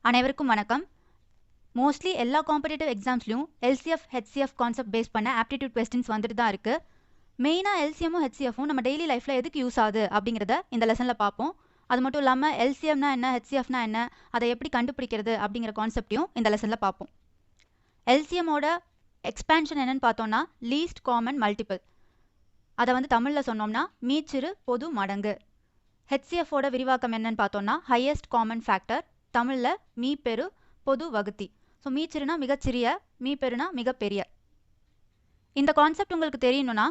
அனைவருக்கும் வணக்கம். மோஸ்ட்லி எல்லா காம்படிட்டிவ் எக்ஸாம்ஸ்லையும் எல்சிஎஃப் ஹெச்சிஎஃப் கான்செப்ட் பேஸ் பண்ண ஆப்டிடியூட் கொஸ்டின்ஸ் வந்துட்டு தான் இருக்கு. மெயினாக எல்சிஎம்மும் ஹெச்சிஎஃப்பும் நம்ம டெய்லி லைஃப்பில் எதுக்கு யூஸ் ஆகுது அப்படிங்கிறத இந்த லெசனில் பார்ப்போம். அது மட்டும் இல்லாமல் எல்சிஎம்னா என்ன, ஹெச்சிஎஃப்னா என்ன, அதை எப்படி கண்டுபிடிக்கிறது அப்படிங்கிற கான்செப்டையும் இந்த லெசனில் பார்ப்போம். எல்சிஎம்மோட எக்ஸ்பேன்ஷன் என்னன்னு பார்த்தோம்னா லீஸ்ட் காமன் மல்டிபிள். அதை வந்து தமிழில் சொன்னோம்னா மீச்சிறு பொது மடங்கு. ஹெச்சிஎஃப்போட விரிவாக்கம் என்னன்னு பார்த்தோம்னா ஹையஸ்ட் காமன் ஃபேக்டர், தமிழில் மீ பெரு பொது வகுத்தி. ஸோ மீச்சிறுனா மிகச்சிறிய, மீ பெருனா மிகப்பெரிய. இந்த கான்செப்ட் உங்களுக்கு தெரியணும்னா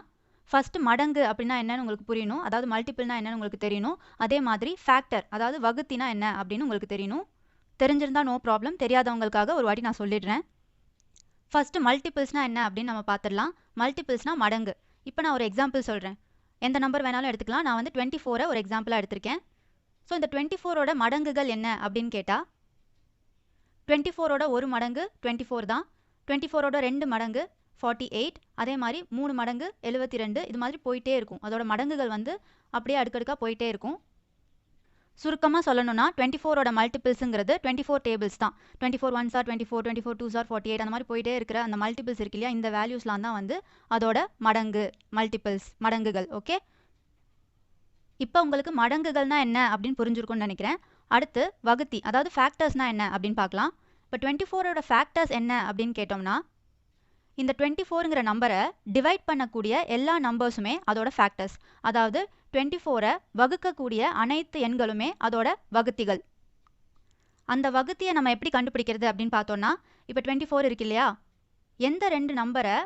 ஃபஸ்ட்டு மடங்கு அப்படின்னா என்னன்னு உங்களுக்கு புரியணும், அதாவது மல்டிபிள்னா என்னன்னு உங்களுக்கு தெரியணும். அதே மாதிரி ஃபேக்டர் அதாவது வகுத்தினா என்ன அப்படின்னு உங்களுக்கு தெரியணும். தெரிஞ்சிருந்தா நோ ப்ராப்ளம், தெரியாதவங்களுக்காக ஒரு வாட்டி நான் சொல்லிடுறேன். ஃபஸ்ட்டு மல்டிபிள்ஸ்னா என்ன அப்படின்னு நம்ம பார்த்துடலாம். மல்டிபிள்ஸ்னா மடங்கு. இப்போ நான் ஒரு எக்ஸாம்பிள் சொல்கிறேன், எந்த நம்பர் வேணாலும் எடுத்துக்கலாம். நான் வந்து 24 ஒரு எக்ஸாம்பிளாக எடுத்திருக்கேன். ஸோ இந்த 24ஓட மடங்குகள் என்ன அப்படின்னு கேட்டால் 24ஓட ஒரு மடங்கு 24 தான், 24ஓட 2 மடங்கு 48, அதே மாதிரி 3 மடங்கு 72, இது மாதிரி போயிட்டே இருக்கும். அதோட மடங்குகள் வந்து அப்படியே அடுக்கடுக்காக போயிட்டே இருக்கும். சுருக்கமாக சொல்லணும்னா 24ஓட மல்டிபிள்ஸுங்கிறது 24 டேபிள்ஸ் தான். 24 1s ஆர் 24, 24 2s ஆர் 48, அந்த மாதிரி போயிட்டே இருக்கிற அந்த மல்டிபிள்ஸ் இருக்கு இல்லையா, இந்த வேல்யூஸ்லாம் தான் வந்து அதோட மடங்கு, மல்டிபிள்ஸ், மடங்குகள். ஓகே, இப்போ உங்களுக்கு மடங்குகள்னா என்ன அப்படின்னு புரிஞ்சிருக்கும்னு நினைக்கிறேன். அடுத்து வகுத்தி அதாவது ஃபேக்டர்ஸ்னா என்ன அப்படின்னு பார்க்கலாம். இப்போ 24ஓட ஃபேக்டர்ஸ் என்ன அப்படின்னு கேட்டோம்னா இந்த 24ங்கிற நம்பரை டிவைட் பண்ணக்கூடிய எல்லா நம்பர்ஸுமே அதோட ஃபேக்டர்ஸ். அதாவது 24ஐ வகுக்கக்கூடிய அனைத்து எண்களுமே அதோட வகுத்திகள். அந்த வகுத்தியை நம்ம எப்படி கண்டுபிடிக்கிறது அப்படின்னு பார்த்தோம்னா இப்போ 24 இருக்கு இல்லையா, எந்த ரெண்டு நம்பரை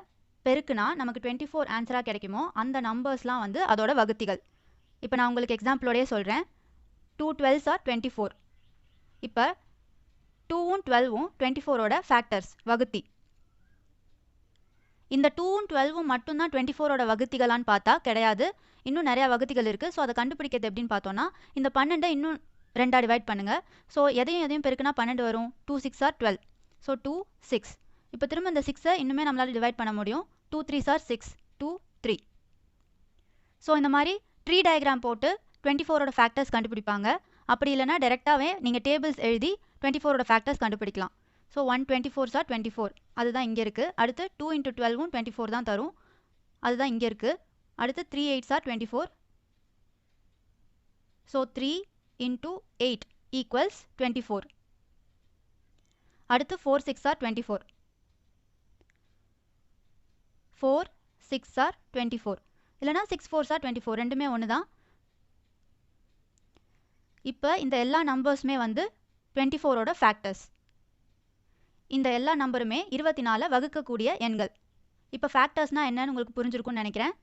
பெருக்குனா நமக்கு 24 ஆன்சராக கிடைக்குமோ அந்த நம்பர்ஸ்லாம் வந்து அதோட வகுத்திகள். இப்போ நான் உங்களுக்கு எக்ஸாம்பிளோடய சொல்கிறேன். 2 12s ஆர் 24. இப்போ 2ம் 12ம் 24ஓட ஃபேக்டர்ஸ், வகுத்தி. இந்த 2ம் 12ம் மட்டும்தான் 24ஓட வகுத்திகளான்னு பார்த்தா கிடையாது, இன்னும் நிறையா வகுத்திகள் இருக்குது. ஸோ அதை கண்டுபிடிக்கிறது எப்படின்னு பார்த்தோன்னா இந்த 12 இன்னும் 2ஆக டிவைட் பண்ணுங்கள். ஸோ எதையும் பெருக்குனா 12 வரும். 2 6 ஆர் 12. ஸோ 2 6. இப்போ திரும்ப இந்த 6ஐ இன்னுமே நம்மளால் டிவைட் பண்ண முடியும். 2 3s ஆர் 6, 2 3. ஸோ இந்த மாதிரி ட்ரீ டயக்ராம் போட்டு 24ஓட ஃபேக்டர்ஸ் கண்டுபிடிப்பாங்க. அப்படி இல்லைனா டேரெக்டாகவே நீங்கள் டேபிள்ஸ் எழுதி 24ஓட ஃபேக்டர்ஸ் கண்டுபிடிக்கலாம். ஸோ 1 24s ஆர் 24, அதுதான் இங்கே இருக்குது. அடுத்து 2 × 12ம் 24 தான் தரும், அதுதான் இங்கே இருக்குது. அடுத்து 3 8s ஆர் 24. So 3 × 8 equals 24. அடுத்து 4 6 ஆர் 24. 4 6 ஆர் 24, இல்லைனா 6 4s ஆர் 24, ரெண்டுமே ஒன்று தான். இப்போ இந்த எல்லா நம்பர்ஸுமே வந்து 24ஓட ஃபேக்டர்ஸ். இந்த எல்லா நம்பருமே 24 வகுக்கக்கூடிய எண்கள். இப்போ ஃபேக்டர்ஸ்னால் என்னன்னு உங்களுக்கு புரிஞ்சிருக்கும்னு நினைக்கிறேன்.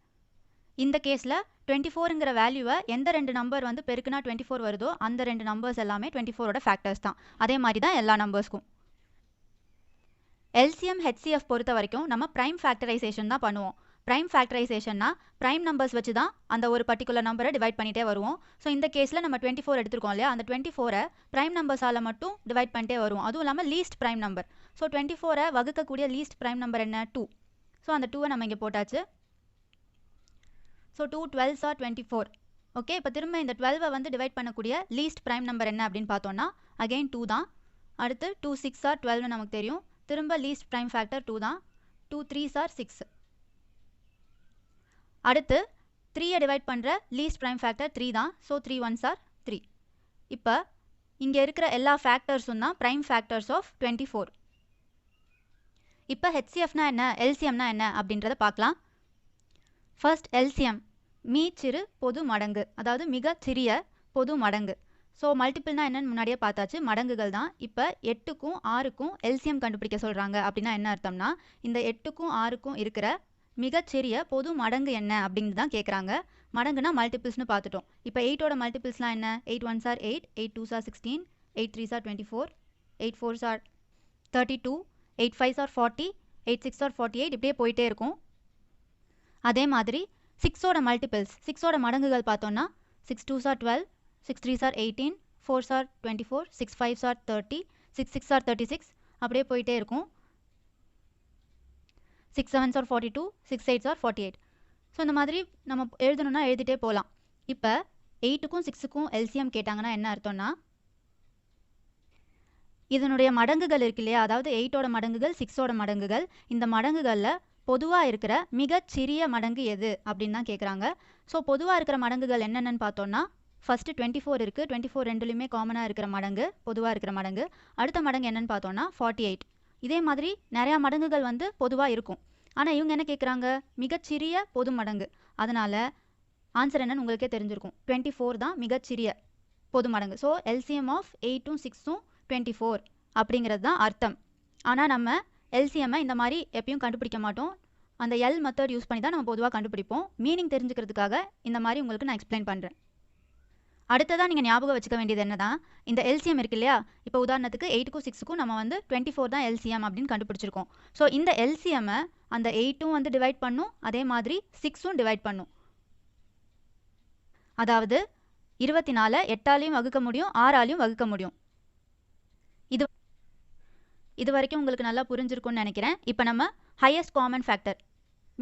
இந்த கேஸில் 24ங்கிற வேல்யூவை எந்த ரெண்டு நம்பர் வந்து பெருக்குனா 24 வருதோ அந்த ரெண்டு நம்பர்ஸ் எல்லாமே 24ஓட ஃபேக்டர்ஸ் தான். அதே மாதிரி தான் எல்லா நம்பர்ஸ்க்கும். எல்சிஎம் ஹெச்சிஎஃப் பொறுத்த வரைக்கும் நம்ம ப்ரைம் ஃபேக்டரைசேஷன் தான் பண்ணுவோம். ப்ரைம் ஃபேக்டரைசேஷன்னா ப்ரைம் நம்பர்ஸ் வச்சு தான் அந்த ஒரு பர்டிகுலர் நம்பரை டிவைட் பண்ணிகிட்டே வருவோம். ஸோ இந்த கேஸில் நம்ம 24 எடுத்துருக்கோம் இல்லையா, அந்த 24ஐ ப்ரைம் நம்பர்ஸால் மட்டும் டிவைட் பண்ணிட்டே வருவோம். அதுவும் இல்லாமல் லீஸ்ட் ப்ரைம் நம்பர். ஸோ 24ஐ வகுக்கக்கூடிய லீஸ்ட் ப்ரைம் நம்பர் என்ன, 2. ஸோ அந்த 2ஐ நம்ம இங்கே போட்டாச்சு. So 2 12s R 24. ஓகே, இப்போ திரும்ப இந்த 12ஐ வந்து டிவைட் பண்ணக்கூடிய லீஸ்ட் ப்ரைம் நம்பர் என்ன அப்படின்னு பார்த்தோன்னா அகெயின் 2 தான். அடுத்து 2 6 ஆர் 12னு நமக்கு தெரியும். திரும்ப லீஸ்ட் ப்ரைம் ஃபேக்டர் 2 தான். 2 3s ஆர் 6. அடுத்து 3ஐ டிவைட் பண்ணுற லீஸ்ட் ப்ரைம் ஃபேக்டர் 3 தான். So 3 1s are 3. இப்போ இங்கே இருக்கிற எல்லா ஃபேக்டர்ஸும் தான் ப்ரைம் ஃபேக்டர்ஸ் ஆஃப் 24. இப்போ ஹெச்சிஎஃப்னா என்ன, எல்சிஎம்னா என்ன அப்படின்றத பார்க்கலாம். ஃபர்ஸ்ட் எல்சிஎம், மீச்சிறு பொது மடங்கு, அதாவது மிக சிறிய பொது மடங்கு. ஸோ மல்டிபிள்னா என்னன்னு முன்னாடியே பார்த்தாச்சு, மடங்குகள் தான். இப்போ 8க்கும் 6க்கும் எல்சிஎம் கண்டுபிடிக்க சொல்கிறாங்க. அப்படின்னா என்ன அர்த்தம்னா இந்த 8க்கும் 6க்கும் இருக்கிற மிகச்சிறிய பொது மடங்கு என்ன அப்படின்னு தான் கேட்குறாங்க. மடங்குனா மல்டிபிள்ஸ்னு பார்த்துட்டோம். இப்போ 8ஓட மல்டிபிள்ஸ்லாம் என்ன, 8 1s are 8, 8 2s are 16, 8 3s are 24, 8 4s are 32, 8 5s are 40, 8 6s are 48, இப்படியே போயிட்டே இருக்கும். அதே மாதிரி 6ஓட மல்டிபிள்ஸ், 6ஓட மடங்குகள் பார்த்தோன்னா 6 2s are 12, 6 3s are 18, 4s are 24, 6 5s are 30, 6 6s are 36, அப்படியே போயிட்டே இருக்கும். 6 7s R 42, 6 8s R 48. So இந்த மாதிரி நம்ம எழுதணும்னா எழுதிட்டே போகலாம். இப்போ 8க்கும் 6க்கும் எல்சிஎம் கேட்டாங்கன்னா என்ன அர்த்தம்னா இதனுடைய மடங்குகள் இருக்கு இல்லையா, அதாவது 8ஓட மடங்குகள் 6ஓட மடங்குகள். இந்த மடங்குகளில் பொதுவாக இருக்கிற மிகச்சிறிய மடங்கு எது அப்படின்னு தான் கேட்குறாங்க. ஸோ பொதுவாக இருக்கிற மடங்குகள் என்னென்னு பார்த்தோன்னா, ஃபஸ்ட்டு 24 இருக்குது. 24 ரெண்டுலேயுமே காமனாக இருக்கிற மடங்கு, பொதுவாக இருக்கிற மடங்கு. அடுத்த மடங்கு என்னென்னு பார்த்தோன்னா 48. இதே மாதிரி நிறையா மடங்குகள் வந்து பொதுவாக இருக்கும். ஆனால் இவங்க என்ன கேட்குறாங்க, மிகச்சிறிய பொது மடங்கு. அதனால் ஆன்சர் என்னன்னு உங்களுக்கே தெரிஞ்சிருக்கும். 24 தான் மிகச்சிறிய பொது மடங்கு. ஸோ எல்சிஎம் ஆஃப் 8ம் 6ம் 24 அப்படிங்கிறது தான் அர்த்தம். ஆனால் நம்ம எல்சிஎம்மை இந்த மாதிரி எப்பயும் கண்டுபிடிக்க மாட்டோம். அந்த எல் மெத்தட் யூஸ் பண்ணி தான் நம்ம பொதுவாக கண்டுபிடிப்போம். மீனிங் தெரிஞ்சுக்கிறதுக்காக இந்த மாதிரி உங்களுக்கு நான் எக்ஸ்பிளைன் பண்ணுறேன். அடுத்ததான் நீங்கள் ஞாபகம் வச்சுக்க வேண்டியது என்னதான், இந்த எல்சிஎம் இருக்கு இல்லையா, இப்போ உதாரணத்துக்கு 8க்கும் 6க்கும் நம்ம வந்து 24 தான் எல்சிஎம் அப்படின்னு கண்டுபிடிச்சிருக்கோம். ஸோ இந்த எல்சிஎம்மை அந்த 8ம் வந்து டிவைட் பண்ணும், அதே மாதிரி 6ம் டிவைட் பண்ணும். அதாவது 24 8ஆலையும் வகுக்க முடியும், 6ஆலையும் வகுக்க முடியும். இது வரைக்கும் உங்களுக்கு நல்லா புரிஞ்சிருக்கும்னு நினைக்கிறேன். இப்போ நம்ம ஹையஸ்ட் காமன் ஃபேக்டர்,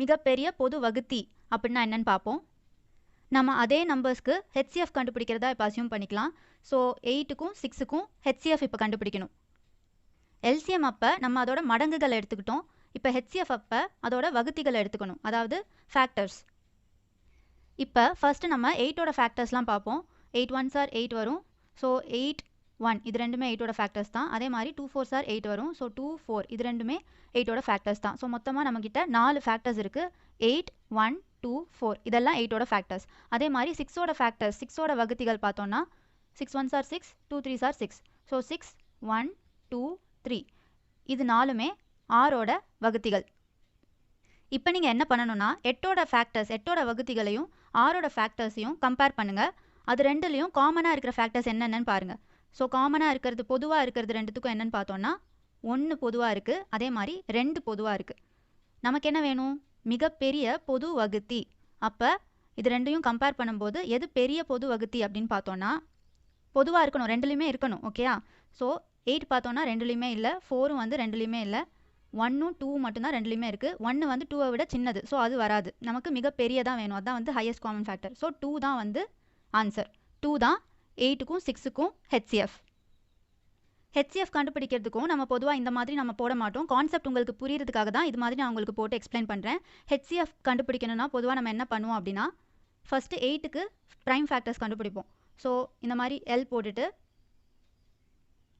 மிகப்பெரிய பொது வகுத்தி அப்படின்னா என்னன்னு பார்ப்போம். நம்ம அதே நம்பர்ஸ்க்கு ஹெச்சிஎஃப் கண்டுபிடிக்கிறதா இப்போ அசியூம் பண்ணிக்கலாம். ஸோ 8க்கும் 6க்கும் ஹெச்சிஎஃப் இப்போ கண்டுபிடிக்கணும். எல்சிஎம் அப்போ நம்ம அதோட மடங்குகளை எடுத்துக்கிட்டோம். இப்போ ஹெச்சிஎஃப் அப்போ அதோட வகுத்திகளை எடுத்துக்கணும், அதாவது ஃபேக்டர்ஸ். இப்போ ஃபஸ்ட்டு நம்ம 8ஓட ஃபேக்டர்ஸ்லாம் பார்ப்போம். 8 1s are 8 வரும். ஸோ 8 1 இது ரெண்டுமே 8ஓட ஃபேக்டர்ஸ் தான். அதே மாதிரி 2 4s are 8 வரும். ஸோ 2 4 இது ரெண்டுமே 8ஓட ஃபேக்டர்ஸ் தான். ஸோ மொத்தமாக நம்மக்கிட்ட 4 ஃபேக்டர்ஸ் இருக்குது. 8 1 2 4 இதெல்லாம் 8ஓட ஃபேக்டர்ஸ். அதே மாதிரி 6ஓட ஃபேக்டர்ஸ், 6ஓட வகுத்திகள் பார்த்தோன்னா 6 1s are 6, 2 3s are 6. So 6 1 2 3 இது 4மே 6ஓட வகுத்திகள். இப்போ நீங்கள் என்ன பண்ணணும்னா, 8ஓட ஃபேக்டர்ஸ் 8ஓட வகுத்திகளையும் 6ஓட ஃபேக்டர்ஸையும் கம்பேர் பண்ணுங்கள். அது ரெண்டுலேயும் காமனாக இருக்கிற ஃபேக்டர்ஸ் என்னென்னு பாருங்கள். ஸோ காமனாக இருக்கிறது, பொதுவாக இருக்கிறது ரெண்டுத்துக்கும் என்னென்னு பார்த்தோன்னா 1 பொதுவாக இருக்குது, அதே மாதிரி 2 பொதுவாக இருக்குது. நமக்கு என்ன வேணும், மிகப்பெரிய பொது வகுத்தி. அப்போ இது ரெண்டையும் கம்பேர் பண்ணும்போது எது பெரிய பொது வகுத்தி அப்படின்னு பார்த்தோன்னா பொதுவாக இருக்கணும், ரெண்டுலேயுமே இருக்கணும். ஓகேயா? ஸோ 8 பார்த்தோன்னா ரெண்டுலேயுமே இல்லை, 4ம் வந்து ரெண்டுலேயுமே இல்லை, 1ம் 2 மட்டும்தான் ரெண்டுலேயுமே இருக்குது. 1 வந்து 2வை விட சின்னது, ஸோ அது வராது. நமக்கு மிகப்பெரியதான் வேணும், அதுதான் வந்து ஹையஸ்ட் காமன் ஃபேக்டர். ஸோ 2 தான் வந்து ஆன்சர். 2 தான் 8க்கும் 6க்கும் ஹெச்சிஎஃப். ஹெச்சிஎஃப் கண்டுபிடிக்கிறதுக்கும் நம்ம பொதுவாக இந்த மாதிரி நம்ம போட மாட்டோம். கான்செப்ட் உங்களுக்கு புரியறதுக்காக தான் இது மாதிரி நான் உங்களுக்கு போட்டு எக்ஸ்பிளைன் பண்ணுறேன். ஹெச்சிஎஃப் கண்டுபிடிக்கணும்னா பொதுவாக நம்ம என்ன பண்ணுவோம் அப்படின்னா, ஃபஸ்ட்டு 8க்கு ப்ரைம் ஃபேக்டர்ஸ் கண்டுபிடிப்போம். ஸோ இந்த மாதிரி எல் போட்டுட்டு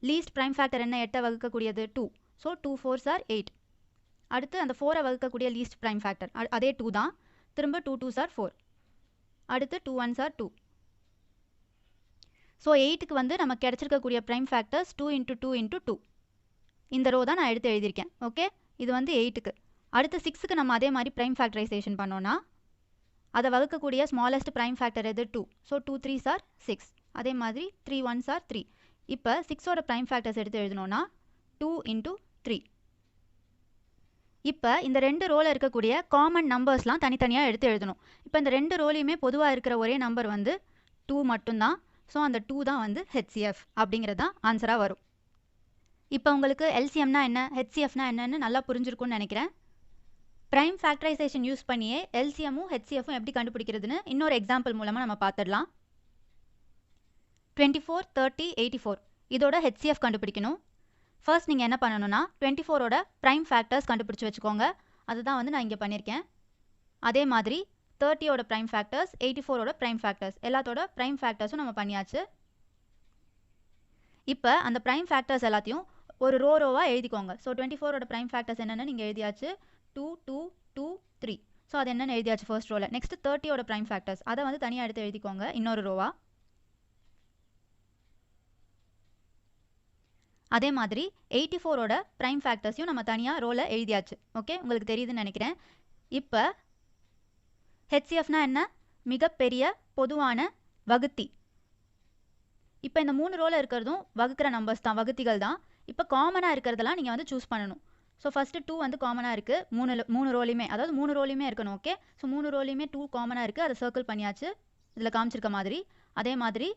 லீஸ்ட் ப்ரைம் ஃபேக்டர் என்ன, 8 வகுக்கக்கூடியது 2. So 2 4s are 8. அடுத்து அந்த 4 வகுக்கக்கூடிய லீஸ்ட் ப்ரைம் ஃபேக்டர் அதே 2 தான். திரும்ப 2 2s are 4. அடுத்து 2 1s are 2. ஸோ 8க்கு வந்து நமக்கு கிடச்சிருக்கக்கூடிய ப்ரைம் ஃபேக்டர்ஸ் 2 × 2 × 2. இந்த ரோ தான் நான் எடுத்து எழுதியிருக்கேன். ஓகே, இது வந்து 8க்கு. அடுத்து 6க்கு நம்ம அதே மாதிரி ப்ரைம் ஃபேக்டரைசேஷன் பண்ணோன்னா அதை வகுக்கக்கூடிய ஸ்மாலஸ்ட் ப்ரைம் ஃபேக்டர் எது, 2. So 2 3s are 6. அதே மாதிரி 3 1s are 3. இப்போ 6ஓட ப்ரைம் ஃபேக்டர்ஸ் எடுத்து எழுதணும்னா 2 × 3. இப்போ இந்த ரெண்டு ரோவில் இருக்கக்கூடிய காமன் நம்பர்ஸ்லாம் தனித்தனியாக எடுத்து எழுதணும். இப்போ இந்த ரெண்டு ரோலையுமே பொதுவாக இருக்கிற ஒரே நம்பர் வந்து 2 மட்டும்தான். ஸோ அந்த 2 தான் வந்து ஹெச்சிஎஃப் அப்படிங்கிறது தான் ஆன்சராக வரும். இப்போ உங்களுக்கு எல்சிஎம்னா என்ன, ஹெச்சிஎஃப்னா என்னன்னு நல்லா புரிஞ்சிருக்கும்னு நினைக்கிறேன். ப்ரைம் ஃபேக்டரைசேஷன் யூஸ் பண்ணியே எல்சிஎம்மும் ஹெச்சிஎஃப்பும் எப்படி கண்டுபிடிக்கிறதுன்னு இன்னொரு எக்ஸாம்பிள் மூலமாக நம்ம பார்த்துடலாம். 24 30 84 இதோட ஹெச்சிஎஃப் கண்டுபிடிக்கணும். ஃபர்ஸ்ட் நீங்கள் என்ன பண்ணணும்னா 24ஓட ப்ரைம் ஃபேக்டர்ஸ் கண்டுபிடிச்சி வச்சுக்கோங்க. அதுதான் வந்து நான் இங்கே பண்ணியிருக்கேன். அதே மாதிரி 30ஓட ப்ரைம் ஃபேக்டர்ஸ், 84ஓட ப்ரைம் ஃபேக்டர்ஸ், எல்லாத்தோட ப்ரைம் ஃபேக்டர்ஸும் நம்ம பண்ணியாச்சு. இப்போ அந்த ப்ரைம் ஃபேக்டர்ஸ் எல்லாத்தையும் ஒரு ரோவாக எழுதிக்கோங்க. ஸோ 24ஓட ப்ரைம் ஃபேக்டர்ஸ் என்னென்னு நீங்கள் எழுதியாச்சு, 2 2 2 3. ஸோ அது என்னென்னு எழுதியாச்சு ஃபர்ஸ்ட் ரோவில். நெக்ஸ்ட் 30ஓட ப்ரைம் ஃபேக்டர்ஸ் அதை வந்து தனியாக எடுத்து எழுதிக்கோங்க இன்னொரு ரோவா. அதே மாதிரி 84ஓட ப்ரைம் ஃபேக்டர்ஸையும் நம்ம தனியாக ரோவில் எழுதியாச்சு. ஓகே, உங்களுக்கு தெரியுதுன்னு நினைக்கிறேன். இப்போ ஹெச்சிஎஃப்னா என்ன, மிகப்பெரிய பொதுவான வகுத்தி. இப்போ இந்த 3 ரோவில் இருக்கிறதும் வகுக்கிற நம்பர்ஸ் தான், வகுத்திகள் தான். இப்போ காமனாக இருக்கிறதெல்லாம் நீங்கள் வந்து சூஸ் பண்ணணும். ஸோ ஃபஸ்ட்டு 2 வந்து காமனாக இருக்குது மூணு ரோலையுமே, அதாவது 3 ரோலையுமே இருக்கணும். ஓகே, ஸோ 3 ரோலையுமே 2 காமனாக இருக்குது, அதை சர்க்கிள் பண்ணியாச்சு இதில் காமிச்சிருக்க மாதிரி. அதே மாதிரி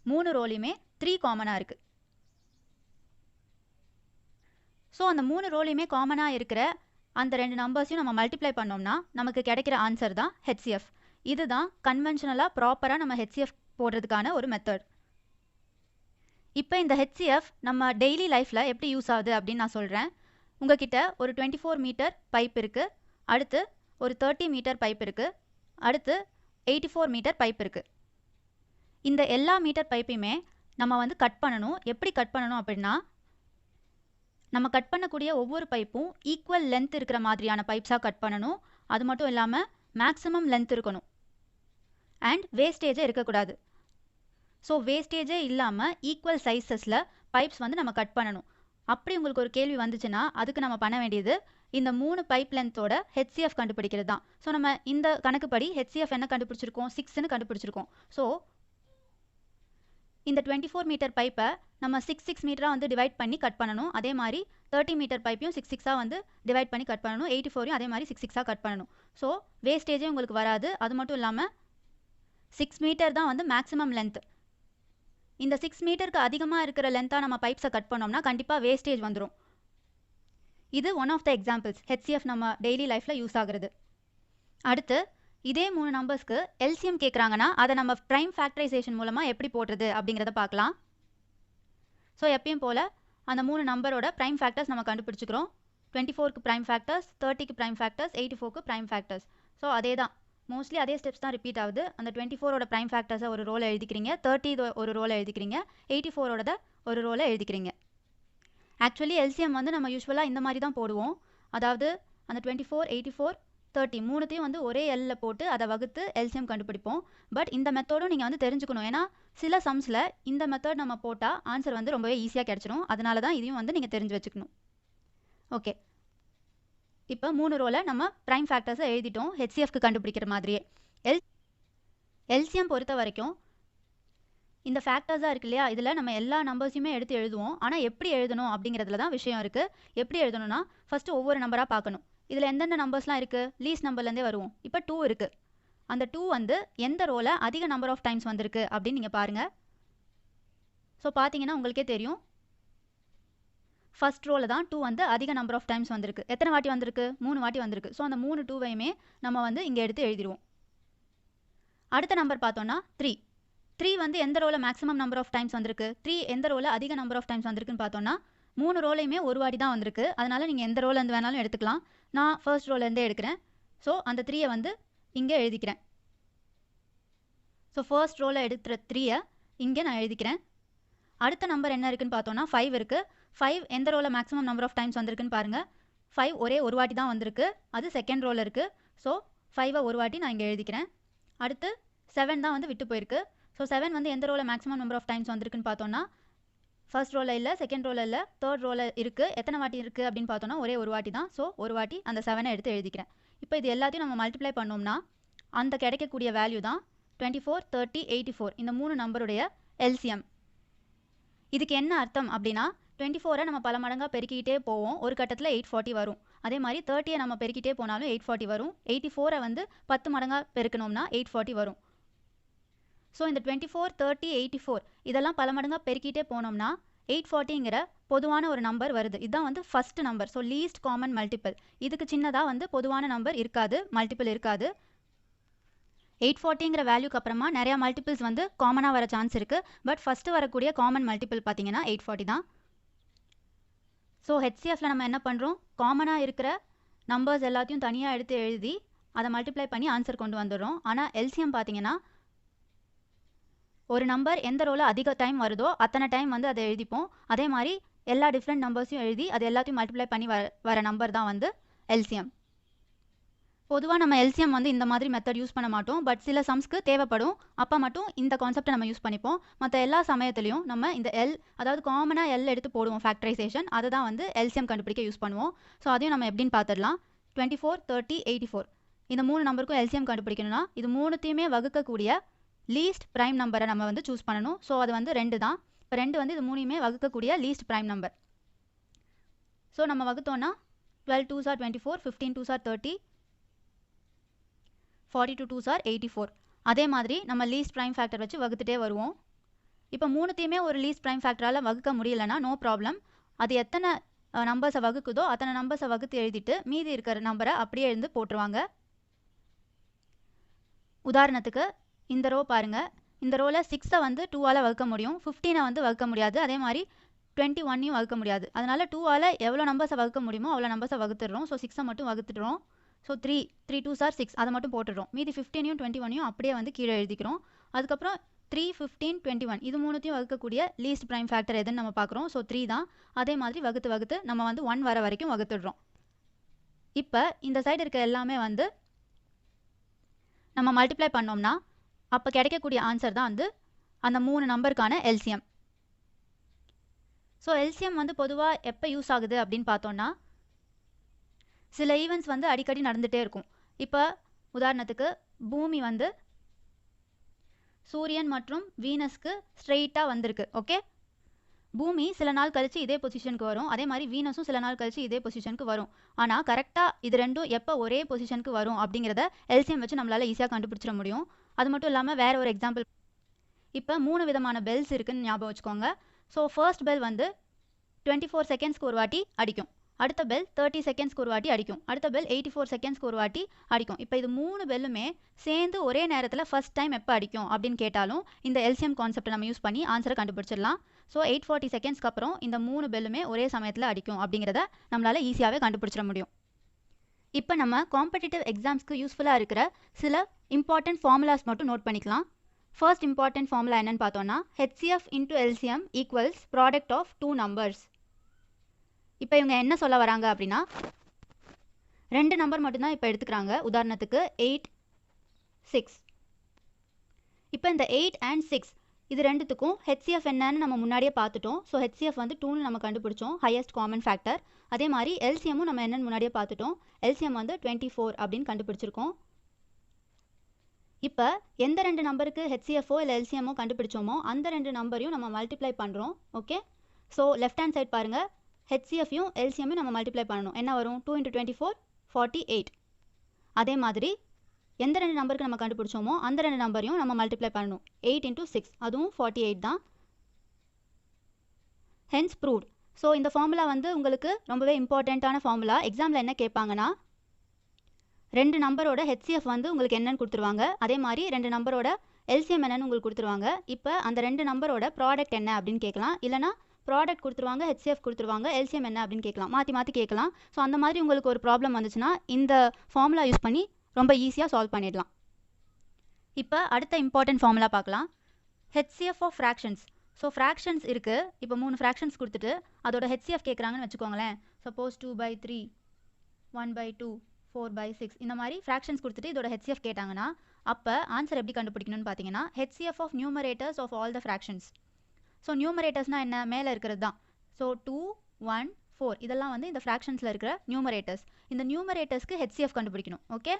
3 ரோலையுமே 3 காமனாக இருக்குது. ஸோ அந்த 3 ரோலையுமே காமனாக இருக்கிற அந்த ரெண்டு நம்பர்ஸையும் நம்ம மல்டிப்ளை பண்ணோம்னா நமக்கு கிடைக்கிற ஆன்சர் தான் ஹெச்சிஎஃப். இதுதான் கன்வென்ஷனலாக ப்ராப்பராக நம்ம ஹெச்சிஎஃப் போடுறதுக்கான ஒரு மெத்தட். இப்போ இந்த ஹெச்சிஎஃப் நம்ம டெய்லி லைஃப்பில் எப்படி யூஸ் ஆகுது அப்படின்னு நான் சொல்கிறேன். உங்ககிட்ட ஒரு 24 மீட்டர் பைப் இருக்குது, அடுத்து ஒரு 30 மீட்டர் பைப் இருக்குது, அடுத்து 84 மீட்டர் பைப் இருக்குது. இந்த எல்லா மீட்டர் பைப்பையுமே நம்ம வந்து கட் பண்ணணும். எப்படி கட் பண்ணணும் அப்படின்னா, நம்ம கட் பண்ணக்கூடிய ஒவ்வொரு பைப்பும் ஈக்குவல் லென்த் இருக்கிற மாதிரியான பைப்ஸாக கட் பண்ணணும். அது மட்டும் இல்லாமல் மேக்ஸிமம் லென்த் இருக்கணும் அண்ட் வேஸ்டேஜே இருக்கக்கூடாது. ஸோ வேஸ்டேஜே இல்லாமல் ஈக்குவல் சைஸஸில் பைப்ஸ் வந்து நம்ம கட் பண்ணணும். அப்படி உங்களுக்கு ஒரு கேள்வி வந்துச்சுன்னா அதுக்கு நம்ம பண்ண வேண்டியது இந்த 3 பைப் லென்த்தோட ஹெச்சிஎஃப் கண்டுபிடிக்கிறது தான். ஸோ நம்ம இந்த கணக்குப்படி ஹெச்சிஎஃப் என்ன கண்டுபிடிச்சிருக்கோம், 6ன்னு கண்டுபிடிச்சிருக்கோம். ஸோ இந்த 24 மீட்டர் பைப்பை நம்ம 6 மீட்டராக வந்து டிவைட் பண்ணி கட் பண்ணணும். அதே மாதிரி 30 மீட்டர் பைப்பையும் 6 வந்து டிவைட் பண்ணி கட் பண்ணணும். 84யும் அதே மாதிரி 6 கட் பண்ணணும். ஸோ வேஸ்டேஜே உங்களுக்கு வராது. அது மட்டும் இல்லாமல் 6 மீட்டர் தான் வந்து மேக்ஸிமம் லென்த். இந்த 6 மீட்டருக்கு அதிகமாக இருக்கிற லென்த்தாக நம்ம பைப்ஸை கட் பண்ணோம்னா கண்டிப்பாக வேஸ்டேஜ் வந்துடும். இது one of the examples HCF நம்ம டெய்லி லைஃப்பில் யூஸ் ஆகுறது. அடுத்து இதே 3 நம்பர்ஸ்க்கு எல்சிஎம் கேட்குறாங்கன்னா அதை நம்ம ப்ரைம் ஃபேக்டரைசேஷன் மூலமாக எப்படி போடுறது அப்படிங்கிறத பார்க்கலாம். ஸோ எப்பயும் போல் அந்த 3 நம்பரோட ப்ரைம் ஃபேக்டர்ஸ் நம்ம கண்டுபிடிச்சிக்கிறோம். 24க்கு ப்ரைம் ஃபேக்டர்ஸ், 30க்கு ப்ரைம் ஃபேக்டர்ஸ், 84க்கு ப்ரைம் ஃபேக்டர்ஸ். ஸோ அதே தான், மோஸ்ட்லி அதே ஸ்டெப்ஸ் தான் ரிப்பீட் ஆகுது. அந்த 24ஓட ப்ரைம் ஃபேக்டர்ஸை ஒரு ரோலை எழுதிக்கிறீங்க, 30 ஒரு ரோலை எழுதிக்கிறீங்க, 84ஓட ஒரு ரோலை எழுதிக்கிறீங்க. ஆக்சுவலி எல்சிஎம் வந்து நம்ம யூஸ்வலாக இந்த மாதிரி தான் போடுவோம். அதாவது அந்த 24, 84, 30 மூணுத்தையும் வந்து ஒரே எல்லில் போட்டு அதை வகுத்து எல்சிஎம் கண்டுபிடிப்போம். பட் இந்த மெத்தடும் நீங்கள் வந்து தெரிஞ்சுக்கணும். ஏன்னா சில சம்ஸில் இந்த மெத்தட் நம்ம போட்டால் ஆன்சர் வந்து ரொம்பவே ஈஸியாக கிடச்சிடும். அதனால தான் இதையும் வந்து நீங்கள் தெரிஞ்சு வச்சுக்கணும். ஓகே, இப்போ 3 ரோலை நம்ம ப்ரைம் ஃபேக்டர்ஸை எழுதிட்டோம் ஹெச்சிஎஃப்க்கு கண்டுபிடிக்கிற மாதிரியே. எல்சிஎம் பொறுத்த வரைக்கும் இந்த ஃபேக்டர்ஸாக இருக்கு இல்லையா, இதில் நம்ம எல்லா நம்பர்ஸையுமே எடுத்து எழுதுவோம். ஆனால் எப்படி எழுதணும் அப்படிங்கிறதுல தான் விஷயம் இருக்குது. எப்படி எழுதணும்னா ஃபஸ்ட்டு ஒவ்வொரு நம்பராக பார்க்கணும். இதில் எந்தெந்த நம்பர்ஸ்லாம் இருக்குது, லீஸ்ட் நம்பர்லேருந்தே வருவோம். இப்போ 2 இருக்குது. அந்த 2 வந்து எந்த ரோவில் அதிக நம்பர் ஆஃப் டைம்ஸ் வந்திருக்கு அப்படின்னு நீங்கள் பாருங்கள். ஸோ பார்த்தீங்கன்னா உங்களுக்கே தெரியும், ஃபர்ஸ்ட் ரோவில் தான் 2 வந்து அதிக நம்பர் ஆஃப் டைம்ஸ் வந்திருக்கு. எத்தனை வாட்டி வந்திருக்கு, 3 வாட்டி வந்திருக்கு. ஸோ அந்த 3 2வையுமே நம்ம வந்து இங்கே எடுத்து எழுதிடுவோம். அடுத்த நம்பர் பார்த்தோன்னா 3 வந்து எந்த ரோவில் மேக்ஸிமம் நம்பர் ஆஃப் டைம்ஸ் வந்திருக்கு, 3 எந்த ரோவில் அதிக நம்பர் ஆஃப் டைம்ஸ் வந்திருக்குன்னு பார்த்தோன்னா 3 ரோலையுமே ஒரு வாட்டி தான் வந்திருக்கு. அதனால் நீங்கள் எந்த ரோலேருந்து வேணாலும் எடுத்துக்கலாம். நான் ஃபர்ஸ்ட் ரோலேருந்தே எடுக்கிறேன். ஸோ அந்த 3யை வந்து இங்கே எழுதிக்கிறேன். ஸோ ஃபர்ஸ்ட் ரோவில் எடுக்கிற 3யை இங்கே நான் எழுதிக்கிறேன். அடுத்த நம்பர் என்ன இருக்குன்னு பார்த்தோன்னா 5 இருக்குது. 5 எந்த ரோவில் மேக்ஸிமம் நம்பர் ஆஃப் டைம்ஸ் வந்திருக்குன்னு பாருங்கள். 5 ஒரே ஒரு வாட்டி தான் வந்திருக்கு. அது செகண்ட் ரோவில் இருக்குது. ஸோ 5ஐ ஒரு வாட்டி நான் இங்கே எழுதிக்கிறேன். அடுத்து 7 தான் வந்து விட்டு போயிருக்கு. ஸோ 7 வந்து எந்த ரோவில் மேக்ஸிமம் நம்பர் ஆஃப் டைம்ஸ் வந்திருக்குன்னு பார்த்தோன்னா ஃபர்ஸ்ட் ரோவில் இல்லை, செகண்ட் ரோவில் இல்லை, தேர்ட் ரோவில் இருக்குது. எத்தனை வாட்டி இருக்குது அப்படின்னு பார்த்தோன்னா ஒரே ஒரு வாட்டி தான். ஸோ ஒரு வாட்டி அந்த 7ஐ எடுத்து எழுதிக்கிறேன். இப்போ இது எல்லாத்தையும் நம்ம மல்டிப்ளை பண்ணோம்னா அந்த கிடைக்கக்கூடிய வேல்யூ தான் 24, 30, 84 இந்த 3 நம்பருடைய எல்சிஎம். இதுக்கு என்ன அர்த்தம் அப்படின்னா 24ஐ நம்ம பல மடங்காக பெருக்கிக்கிட்டே போவோம். ஒரு கட்டத்தில் 840 வரும். அதே மாதிரி 30ஐ நம்ம பெருக்கிட்டே போனாலும் 840 வரும். 84ஐ வந்து 10 மடங்காக பெருக்கணும்னா 840 வரும். ஸோ இந்த 24, 30, 84 இதெல்லாம் பல மடங்காக பெருக்கிட்டே போனோம்னா 840ங்கிற பொதுவான ஒரு நம்பர் வருது. இதுதான் வந்து first number. So least common multiple. இதுக்கு சின்னதாக வந்து பொதுவான நம்பர் இருக்காது, மல்டிபிள் இருக்காது. 840ங்கிற வேல்யூக்கு அப்புறமா நிறையா மல்டிபிள்ஸ் வந்து காமனாக வர சான்ஸ் இருக்குது. பட் ஃபஸ்ட்டு வரக்கூடிய காமன் மல்டிபிள் பார்த்தீங்கன்னா 840 தான். ஸோ ஹெச்சிஎஃப்ல நம்ம என்ன பண்ணுறோம், காமனாக இருக்கிற நம்பர்ஸ் எல்லாத்தையும் தனியாக எடுத்து எழுதி அதை மல்டிப்ளை பண்ணி ஆன்சர் கொண்டு வந்துடுறோம். ஆனால் எல்சிஎம் பார்த்தீங்கன்னா ஒரு நம்பர் எந்த ரோவில் அதிக டைம் வருதோ அத்தனை டைம் வந்து அதை எழுதிப்போம். அதே மாதிரி எல்லா டிஃப்ரெண்ட் நம்பர்ஸையும் எழுதி அது எல்லாத்தையும் மல்டிப்ளை பண்ணி வர நம்பர் தான் வந்து எல்சிஎம். பொதுவாக நம்ம எல்சிஎம் வந்து இந்த மாதிரி மெத்தட் யூஸ் பண்ண மாட்டோம். பட் சில சம்ஸ்க்கு தேவைப்படும். அப்போ மட்டும் இந்த கான்செப்டை நம்ம யூஸ் பண்ணிப்போம். மற்ற எல்லா சமயத்துலையும் நம்ம இந்த அதாவது காமனாக எல் எடுத்து போடுவோம் ஃபேக்டரைசேஷன். அதை தான் வந்து எல்சிஎம் கண்டுபிடிக்க யூஸ் பண்ணுவோம். ஸோ அதையும் நம்ம எப்படின்னு பார்த்துடலாம். 24, 30, 84 இந்த 3 நம்பருக்கும் எல்சிஎம் கண்டுபிடிக்கணும்னா இது 3த்தையுமே வகுக்கக்கூடிய லீஸ்ட் ப்ரைம் நம்பரை நம்ம வந்து சூஸ் பண்ணணும். ஸோ அது வந்து 2 தான். இப்போ 2 வந்து இது 3யுமே வகுக்கக்கூடிய லீஸ்ட் ப்ரைம் நம்பர். ஸோ நம்ம வகுத்தோன்னா 12 2s are 24, 15 2s are 30, 42 2s are 84. அதே மாதிரி நம்ம லீஸ்ட் ப்ரைம் ஃபேக்டர் வச்சு வகுத்துட்டே வருவோம். இப்போ 3த்தையுமே ஒரு லீஸ்ட் ப்ரைம் ஃபேக்டரால் வகுக்க முடியலைன்னா நோ ப்ராப்ளம். அது எத்தனை நம்பர்ஸை வகுக்குதோ அத்தனை நம்பர்ஸை வகுத்து எழுதிட்டு மீதி இருக்கிற நம்பரை அப்படியே எழுந்து போட்டுருவாங்க. உதாரணத்துக்கு இந்த ரோ பாருங்கள், இந்த ரோவில் 6 வந்து 2ஆல் வகுக்க முடியும், 15 வந்து வகுக்க முடியாது, அதே மாதிரி 21 வகுக்க முடியாது. அதனால் 2ஆல் எவ்வளோ நம்பர்ஸை வகுக்க முடியுமோ அவ்வளோ நம்பர்ஸை வகுத்துடுறோம். ஸோ 6 மட்டும் வகுத்துடுறோம். ஸோ 3 2s are 6 அதை மட்டும் போட்டுடுறோம். மீதி 15 21 அப்படியே வந்து கீழே எழுதிக்கிறோம். அதுக்கப்புறம் 3 15 21 இது மூணுத்தையும் வகுக்கக்கூடிய லீஸ்ட் ப்ரைம் ஃபேக்டர் எதுன்னு நம்ம பார்க்குறோம். ஸோ 3 தான். அதே மாதிரி வகுத்து நம்ம வந்து 1 வர வரைக்கும் வகுத்துடுறோம். இப்போ இந்த சைடு இருக்க எல்லாமே வந்து நம்ம மல்டிப்ளை பண்ணோம்னா அப்போ கிடைக்கக்கூடிய ஆன்சர் தான் வந்து அந்த 3 நம்பருக்கான எல்சிஎம். ஸோ எல்சிஎம் வந்து பொதுவாக எப்போ யூஸ் ஆகுது அப்படின்னு பார்த்தோன்னா சில ஈவெண்ட்ஸ் வந்து அடிக்கடி நடந்துகிட்டே இருக்கும். இப்போ உதாரணத்துக்கு பூமி வந்து சூரியன் மற்றும் வீனஸ்க்கு ஸ்ட்ரெயிட்டாக வந்திருக்கு. ஓகே, பூமி சில நாள் கழித்து இதே பொசிஷனுக்கு வரும், அதே மாதிரி வீனஸும் சில நாள் கழித்து இதே பொசிஷனுக்கு வரும். ஆனால் கரெக்டாக இது ரெண்டும் எப்போ ஒரே பொசிஷனுக்கு வரும் அப்படிங்கிறத எல்சிஎம் வச்சு நம்மளால் ஈஸியாக கண்டுபிடிச்சிட முடியும். அது மட்டும் இல்லாமல் வேறு ஒரு எக்ஸாம்பிள், இப்போ 3 விதமான பெல்ஸ் இருக்குன்னு ஞாபகம் வச்சுக்கோங்க. ஸோ ஃபர்ஸ்ட் பெல் வந்து 24 செகண்ட்ஸ்க்கு ஒரு வாட்டி அடிக்கும், அடுத்த பெல் 30 செகண்ட்ஸ்க்கு ஒரு வாட்டி அடிக்கும், அடுத்த பெல் 84 செகண்ட்ஸ்க்கு ஒரு வாட்டி அடிக்கும். இப்போ இது 3 பெல்லுமே சேர்ந்து ஒரே நேரத்தில் ஃபர்ஸ்ட் டைம் எப்போ அடிக்கும் அப்படின்னு கேட்டாலும் இந்த எல்சிஎம் கான்செப்டை நம்ம யூஸ் பண்ணி ஆன்சரை கண்டுபிடிச்சிடலாம். ஸோ 840 செகண்ட்ஸ்க்கு அப்புறம் இந்த 3 பெல்லுமே ஒரே சமயத்தில் அடிக்கும் அப்படிங்கிறத நம்மளால் ஈஸியாகவே கண்டுபிடிச்சிட முடியும். இப்போ நம்ம காம்படிட்டிவ் எக்ஸாம்ஸ்க்கு யூஸ்ஃபுல்லாக இருக்கிற சில இம்பார்ட்டன்ட் ஃபார்முலாஸ் மட்டும் நோட் பண்ணிக்கலாம். ஃபர்ஸ்ட் இம்பார்ட்டன்ட் ஃபார்முலா என்னன்னு பார்த்தோன்னா HCF into LCM equals product of 2 numbers. இப்போ இவங்க என்ன சொல்ல வராங்க அப்படின்னா 2 நம்பர் மட்டும்தான் இப்போ எடுத்துக்கிறாங்க. உதாரணத்துக்கு 8 6. இப்போ இந்த 8 and 6 இது ரெண்டுத்துக்கும் HCF என்னன்னு நம்ம முன்னாடியே பார்த்துட்டோம். ஸோ HCF வந்து 2ன்னு நம்ம கண்டுபிடிச்சோம், ஹையஸ்ட் காமன் ஃபேக்டர். அதே மாதிரி எல்சிஎம்மும் நம்ம என்னன்னு முன்னாடியே பார்த்துட்டோம், எல்சிஎம் வந்து 24 அப்படின்னு கண்டுபிடிச்சிருக்கோம். இப்போ எந்த 2 நம்பருக்கு HCFஓ இல்லை எல்சிஎம்மோ கண்டுபிடிச்சோமோ அந்த 2 நம்பரையும் நம்ம மல்டிப்ளை பண்ணுறோம். Okay, so left hand side பாருங்கள், HCFையும் எல்சிஎம்மையும் நம்ம மல்டிப்ளை பண்ணணும். என்ன வரும்? 2 × 24 48. அதே மாதிரி எந்த 2 நம்பருக்கு நம்ம கண்டுபிடிச்சோமோ அந்த 2 நம்பரையும் நம்ம மல்டிப்ளை பண்ணணும். 8 × 6 அதுவும் 48 தான். Hence proved. ஸோ இந்த ஃபார்முலா வந்து உங்களுக்கு ரொம்பவே இம்பார்ட்டண்ட்டான ஃபார்முலா. எக்ஸாமில் என்ன கேட்பாங்கன்னா 2 நம்பரோட HCF வந்து உங்களுக்கு என்னன்னு கொடுத்துருவாங்க, அதே மாதிரி 2 நம்பரோட எல்சிஎம் என்னன்னு உங்களுக்கு கொடுத்துருவாங்க. இப்போ அந்த 2 நம்பரோட ப்ராடக்ட் என்ன அப்படின்னு கேட்கலாம், இல்லைனா ப்ராடக்ட் கொடுத்துருவாங்க, HCF கொடுத்துருவாங்க, எல்சிஎம் என்ன அப்படின்னு கேட்கலாம், மாற்றி கேட்கலாம். ஸோ அந்த மாதிரி உங்களுக்கு ஒரு ப்ராப்ளம் வந்துச்சுன்னா இந்த ஃபார்முலா யூஸ் பண்ணி ரொம்ப ஈஸியாக சால்வ் பண்ணிடலாம். இப்போ அடுத்த இம்பார்ட்டன்ட் ஃபார்முலா பார்க்கலாம், HCF of fractions. So fractions இருக்குது, இப்போ 3 ஃப்ராக்ஷன்ஸ் கொடுத்துட்டு அதோட HCF கேட்குறாங்கன்னு வச்சுக்கோங்களேன். சப்போஸ் 2/3 1/2 4/6 இந்த மாதிரி ஃப்ராக்ஷன்ஸ் கொடுத்துட்டு இதோட HCF கேட்டாங்கன்னா அப்போ ஆன்சர் எப்படி கண்டுபிடிக்கணும்னு பார்த்தீங்கன்னா HCF of numerators of all the fractions. So நியூமரேட்டர்ஸ்னால் என்ன? மேலே இருக்கிறது தான். ஸோ 2 1 4 இதெல்லாம் வந்து இந்த ஃப்ராக்ஷன்ஸில் இருக்கிற நியூமரேட்டர்ஸ். இந்த நியூமரேட்டர்ஸ்க்கு HCF கண்டுபிடிக்கணும். ஓகே,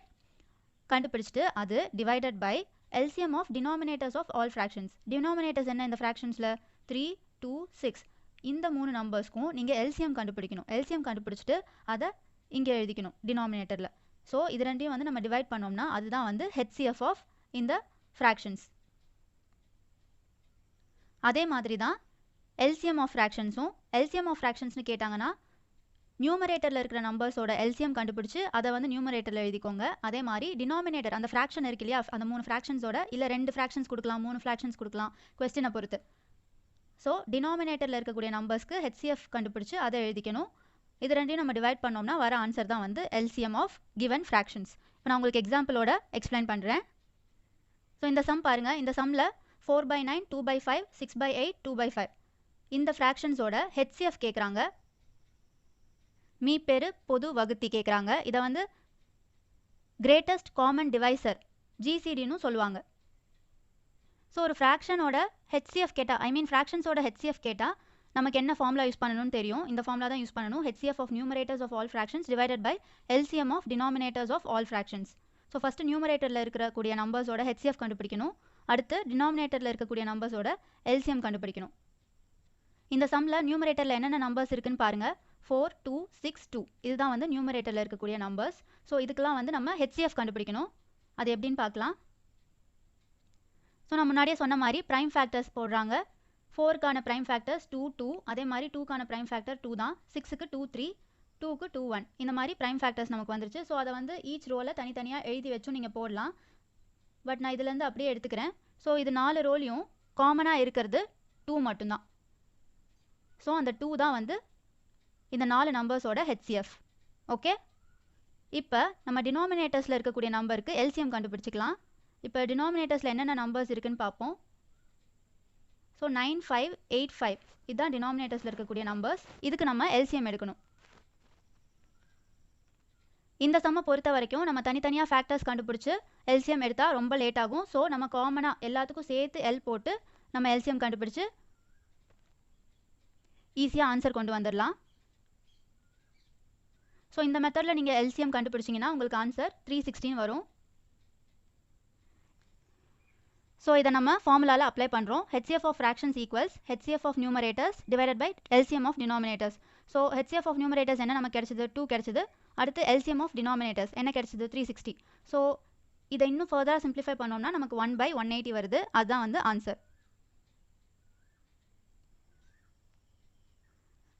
கண்டுபிடிச்சிட்டு அது divided by LCM of denominators of all fractions. Denominators என்ன இந்த ஃப்ராக்ஷன்ஸில்? 3 2 6. இந்த 3 நம்பர்ஸ்க்கும் நீங்கள் எல்சிஎம் கண்டுபிடிக்கணும். எல்சிஎம் கண்டுபிடிச்சிட்டு அதை இங்கே எழுதிக்கணும் டினாமினேட்டரில். ஸோ இது ரெண்டையும் வந்து நம்ம டிவைட் பண்ணோம்னா அதுதான் வந்து HCF ஆஃப் இந்த ஃப்ராக்ஷன்ஸ். அதே மாதிரி தான் எல்சிஎம் ஆஃப் ஃப்ராக்ஷன்ஸும். எல்சிஎம் ஆஃப் ஃப்ராக்ஷன்ஸ்னு கேட்டாங்கன்னா நியூமரேட்டரில் இருக்கிற நம்பர்ஸோட எல்சிஎம் கண்டுபிடிச்சி அதை வந்து நியூமரேட்டரில் எழுதிக்கோங்க. அதே மாதிரி டினாமினேட்டர் அந்த ஃப்ராக்ஷன் இருக்கு இல்லையா, அந்த 3 ஃப்ராக்ஷன்ஸோட இல்லை 2 ஃப்ராக்ஷன்ஸ் கொடுக்கலாம், 3 ஃப்ராக்ஷன்ஸ் கொடுக்கலாம், கொஸ்டினை பொறுத்து. ஸோ டினாமினேட்டரில் இருக்கக்கூடிய நம்பர்ஸ்க்கு HCF கண்டுபிடிச்சி அதை எழுதிக்கணும். இது ரெண்டையும் நம்ம டிவைட் பண்ணோம்னா வர ஆன்சர் தான் வந்து எல்சிஎம் ஆஃப் கிவன் ஃப்ராக்ஷன்ஸ். இப்போ நான் உங்களுக்கு எக்ஸாம்பிளோட எக்ஸ்பிளைன் பண்ணுறேன். ஸோ இந்த சம் பாருங்கள், இந்த சம்மில் 4/9 2/5 6/8 2/5 இந்த ஃப்ராக்ஷன்ஸோட HCF கேட்குறாங்க, மீப்பெரு பொது வகுத்தி கேட்குறாங்க. இதை வந்து கிரேட்டஸ்ட் காமன் டிவைசர் GCDன்னு சொல்லுவாங்க. ஸோ ஒரு ஃப்ராக்ஷனோட HCF கேட்டால் ஃப்ராக்ஷன்ஸோட HCF கேட்டால் நமக்கு என்ன ஃபார்முலா யூஸ் பண்ணணும்னு தெரியும். இந்த ஃபார்முலா தான் யூஸ் பண்ணணும், HCF of numerators of all fractions divided by LCM of denominators of all fractions. So first நியூமரேட்டரில் இருக்கக்கூடிய நம்பர்ஸோட HCF கண்டுபிடிக்கணும், அடுத்து டினாமினேட்டரில் இருக்கக்கூடிய நம்பர்ஸோட எல்சிஎம் கண்டுபிடிக்கணும். இந்த சம்மில் நியூமரேட்டரில் என்னென்ன நம்பர்ஸ் இருக்குன்னு பாருங்கள், 4 2 6 2 இதுதான் வந்து நியூமரேட்டரில் இருக்கக்கூடிய நம்பர்ஸ். ஸோ இதுக்கெல்லாம் வந்து நம்ம HCF கண்டுபிடிக்கணும். அது எப்படின்னு பார்க்கலாம். ஸோ நான் முன்னாடியே சொன்ன மாதிரி ப்ரைம் ஃபேக்டர்ஸ் போடுறாங்க. 4க்கான ப்ரைம் ஃபேக்டர்ஸ் 2 2, அதே மாதிரி 2க்கான ப்ரைம் ஃபேக்டர் 2 தான், 6க்கு 2 3, 2க்கு 2 1 இந்த மாதிரி ப்ரைம் ஃபேக்டர்ஸ் நமக்கு வந்துருச்சு. ஸோ அதை வந்து ஈச் ரோவில் தனித்தனியாக எழுதி வச்சும் நீங்கள் போடலாம். பட் நான் இதுலேருந்து அப்படியே எடுத்துக்கிறேன். ஸோ இது 4 ரோலையும் காமனாக இருக்கிறது 2 மட்டும்தான். ஸோ அந்த 2 தான் வந்து இந்த 4 நம்பர்ஸோட HCF. ஓகே, இப்போ நம்ம டினாமினேட்டர்ஸில் இருக்கக்கூடிய நம்பருக்கு LCM கண்டுபிடிச்சிக்கலாம். இப்போ டினாமினேட்டர்ஸில் என்னென்ன நம்பர்ஸ் இருக்குன்னு பார்ப்போம். ஸோ 9585 இதுதான் டினாமினேட்டர்ஸில் இருக்கக்கூடிய நம்பர்ஸ். இதுக்கு நம்ம LCM எடுக்கணும். இந்த சம்மை பொறுத்த வரைக்கும் நம்ம தனித்தனியாக ஃபேக்டர்ஸ் கண்டுபிடிச்சி LCM எடுத்தால் ரொம்ப லேட் ஆகும். ஸோ நம்ம காமனாக எல்லாத்துக்கும் சேர்த்து L போட்டு நம்ம LCM கண்டுபிடிச்சி ஈஸியாக ஆன்சர் கொண்டு வந்துடலாம். ஸோ இந்த மெத்தடில் நீங்கள் LCM கண்டுபிடிச்சிங்கன்னா உங்களுக்கு ஆன்சர் 316 வரும். ஸோ இதை நம்ம ஃபார்முலாவில் அப்ளை பண்ணுறோம். HCF of fractions equals HCF of numerators divided by LCM of denominators. So HCF of numerators என்ன நமக்கு கிடைச்சது 2 கிடைச்சது. அடுத்து LCM of denominators என்ன கிடைச்சது 360. ஸோ இதை இன்னும் ஃபர்தராக சிம்பிளிஃபை பண்ணோம்னா நமக்கு 1/180 வருது. அதுதான் வந்து ஆன்சர்.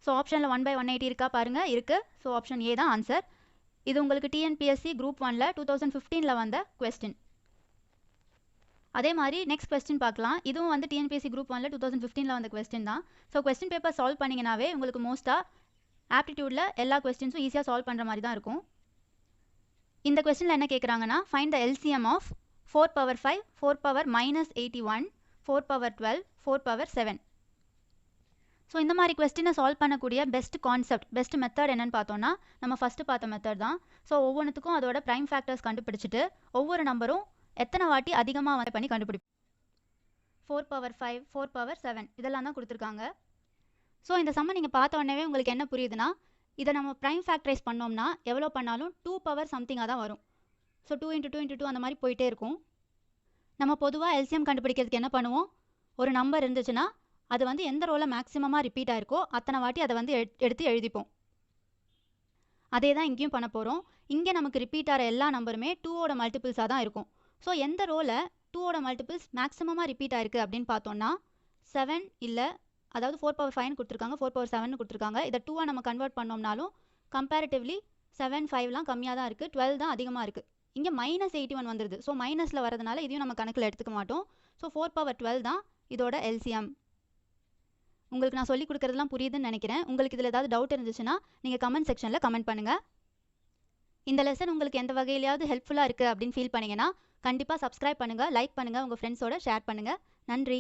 ஸோ ஆப்ஷனில் 1/180 இருக்கா பாருங்கள், இருக்குது. ஸோ ஆப்ஷன் ஏ தான் ஆன்சர். இது உங்களுக்கு TNPSC Group 1ல் 2015 வந்த கொஸ்டின். அதே மாதிரி நெக்ஸ்ட் கொஸ்டின் பார்க்கலாம். இதுவும் வந்து TNPSC Group 1ல் 2015 வந்த கொஸ்டின் தான். ஸோ கொஸ்டின் பேப்பர் சால்வ் பண்ணிங்கனாவே உங்களுக்கு மோஸ்ட்டாக ஆப்டிடியூடில் எல்லா கொஸ்டின்ஸும் ஈஸியாக சால்வ் பண்ணுற மாதிரி தான் இருக்கும். இந்த கொஸ்டினில் என்ன கேட்குறாங்கன்னா, find the LCM of 4/5, 4⁻−81, 4/12, 4/7. So இந்த மாதிரி கொஸ்டினை சால்வ் பண்ணக்கூடிய பெஸ்ட் கான்செப்ட், பெஸ்ட் மெத்தட் என்னென்னு பார்த்தோன்னா நம்ம ஃபஸ்ட்டு பார்த்த மெத்தட் தான். ஸோ ஒவ்வொன்றுத்துக்கும் அதோட ப்ரைம் ஃபேக்டர்ஸ் கண்டுபிடிச்சிட்டு ஒவ்வொரு நம்பரும் எத்தனை வாட்டி அதிகமாக வந்து பண்ணி கண்டுபிடிப்போம். 4/5, 4/7 இதெல்லாம் தான் கொடுத்துருக்காங்க. ஸோ இந்த சம்மை நீங்கள் பார்த்த உடனே உங்களுக்கு என்ன புரியுதுன்னா, இதை நம்ம ப்ரைம் ஃபேக்டரைஸ் பண்ணோம்னா எவ்வளோ பண்ணாலும் 2 பவர் சம்திங்காக தான் வரும். ஸோ 2 × 2 × 2 அந்த மாதிரி போயிட்டே இருக்கும். நம்ம பொதுவாக LCM கண்டுபிடிக்கிறதுக்கு என்ன பண்ணுவோம், ஒரு நம்பர் இருந்துச்சுன்னா அது வந்து எந்த ரோவில் மேக்ஸிமமாக ரிப்பீட் ஆயிருக்கோ அத்தனை வாட்டி அதை வந்து எடுத்து எழுதிப்போம். அதே தான் இங்கேயும் பண்ண போகிறோம். இங்கே நமக்கு ரிப்பீட் ஆகிற எல்லா நம்பருமே 2ஓட மல்டிபிள்ஸாக தான் இருக்கும். ஸோ எந்த ரோவில் 2ஓட மல்டிபிள்ஸ் மேக்ஸிமமாக ரிப்பீட் ஆயிருக்கு அப்படின்னு பார்த்தோன்னா 7 இல்லை, அதாவது 4/5 கொடுத்துருக்காங்க, 4/7 கொடுத்துருக்காங்க. இதை 2ஆ நம்ம கன்வெர்ட் பண்ணோம்னாலும் கம்பேரிட்டிவ்லி 7, 5லாம் கம்மியாக தான் இருக்குது, 12 தான் அதிகமாக இருக்குது. இங்கே -81 வந்துடுது. ஸோ மைனஸில் வரதுனால இதையும் நம்ம கணக்கில் எடுத்துக்க மாட்டோம். ஸோ 4/12 தான் இதோட LCM. உங்களுக்கு நான் சொல்லிக் கொடுக்குறதுலாம் புரியுதுன்னு நினைக்கிறேன். உங்களுக்கு இதில் ஏதாவது டவுட் இருந்துச்சுன்னா நீங்கள் கமெண்ட் செக்ஷனில் கமெண்ட் பண்ணுங்கள். இந்த லெசன் உங்களுக்கு எந்த வகையிலையாவது ஹெல்ப்ஃபுல்லாக இருக்குது அப்படின்னு ஃபீல் பண்ணிங்கன்னா கண்டிப்பாக சப்ஸ்கிரைப் பண்ணுங்கள், லைக் பண்ணுங்கள், உங்கள் ஃப்ரெண்ட்ஸோட ஷேர் பண்ணுங்கள். நன்றி.